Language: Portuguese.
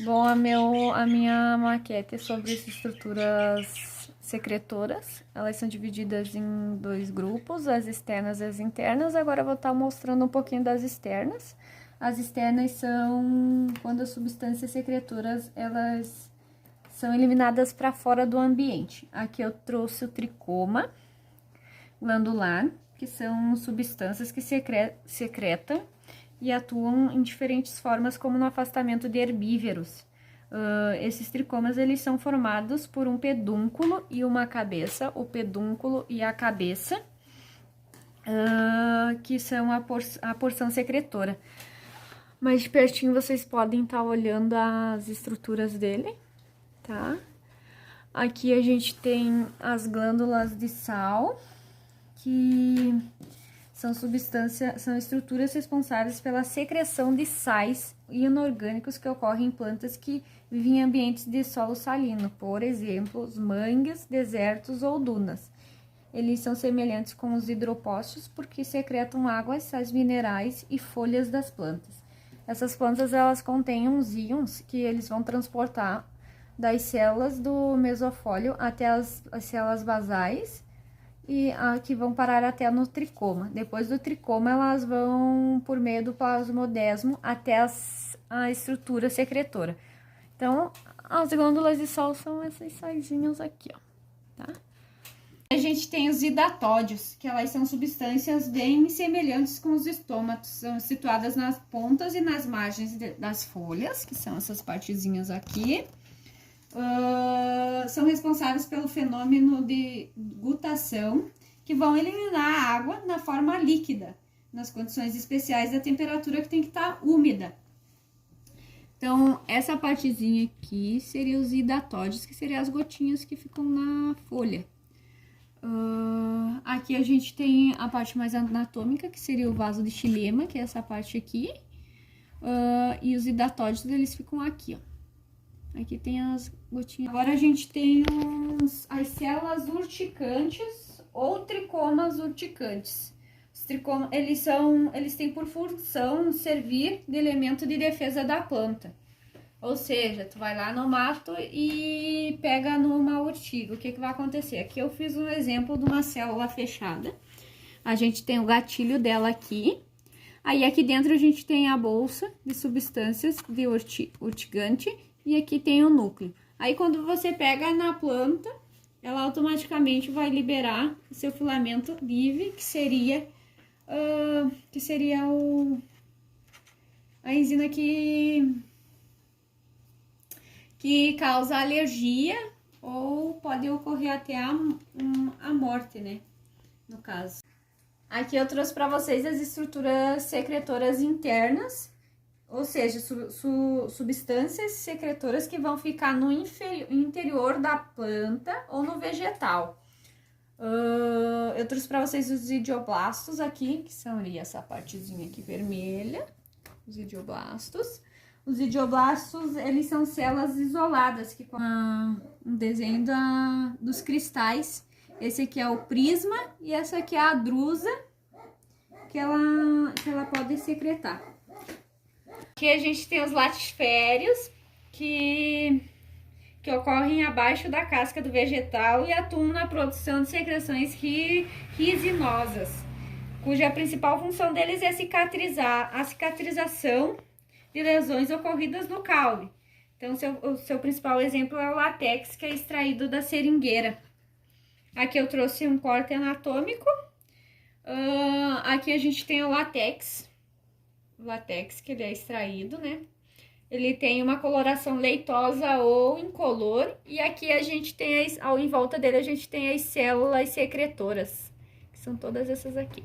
Bom, a minha maquete é sobre as estruturas secretoras. Elas são divididas em dois grupos, as externas e as internas. Agora eu vou estar mostrando um pouquinho das externas. As externas são quando as substâncias secretoras, elas são eliminadas para fora do ambiente. Aqui eu trouxe o tricoma glandular, que são substâncias que secretam e atuam em diferentes formas, como no afastamento de herbívoros. Esses tricomas, eles são formados por um pedúnculo e uma cabeça, o pedúnculo e a cabeça, que são a porção secretora. Mais de pertinho vocês podem estar olhando as estruturas dele, tá? Aqui a gente tem as glândulas de sal, que são estruturas responsáveis pela secreção de sais inorgânicos que ocorrem em plantas que vivem em ambientes de solo salino, por exemplo, os mangues, desertos ou dunas. Eles são semelhantes com os hidropócios porque secretam água, sais minerais e folhas das plantas. Essas plantas, elas contêm uns íons que eles vão transportar das células do mesofólio até as células basais, e que vão parar até no tricoma. Depois do tricoma, elas vão por meio do plasmodesmo até a estrutura secretora. Então, as glândulas de sal são essas saisinhas aqui, ó, tá? A gente tem os hidatódios, que elas são substâncias bem semelhantes com os estômatos, são situadas nas pontas e nas margens das folhas, que são essas partezinhas aqui. São responsáveis pelo fenômeno de gutação, que vão eliminar a água na forma líquida, nas condições especiais da temperatura que tem que estar úmida. Então, essa partezinha aqui seria os hidatódios, que seriam as gotinhas que ficam na folha. Aqui a gente tem a parte mais anatômica, que seria o vaso de xilema, que é essa parte aqui. E os hidatódios, eles ficam aqui, ó. Aqui tem as gotinhas. Agora a gente tem as células urticantes ou tricomas urticantes. Os tricomas, eles têm por função servir de elemento de defesa da planta. Ou seja, tu vai lá no mato e pega numa urtiga. O que vai acontecer? Aqui eu fiz um exemplo de uma célula fechada. A gente tem o gatilho dela aqui. Aí aqui dentro a gente tem a bolsa de substâncias de urticante. E aqui tem o núcleo. Aí, quando você pega na planta, ela automaticamente vai liberar o seu filamento livre, que seria a enzima que causa alergia ou pode ocorrer até a morte, né? No caso. Aqui eu trouxe para vocês as estruturas secretoras internas. Ou seja, substâncias secretoras que vão ficar no interior da planta ou no vegetal. Eu trouxe para vocês os idioblastos aqui, que são ali essa partezinha aqui vermelha, os idioblastos. Os idioblastos, eles são células isoladas, que com um desenho dos cristais. Esse aqui é o prisma e essa aqui é a drusa, que ela pode secretar. Aqui a gente tem os latiférios, que ocorrem abaixo da casca do vegetal e atuam na produção de secreções resinosas, cuja principal função deles é cicatrizar, a cicatrização de lesões ocorridas no caule. Então, o seu principal exemplo é o látex, que é extraído da seringueira. Aqui eu trouxe um corte anatômico. Aqui a gente tem o látex, que ele é extraído, né? Ele tem uma coloração leitosa ou incolor, e aqui a gente tem, em volta dele a gente tem as células secretoras, que são todas essas aqui.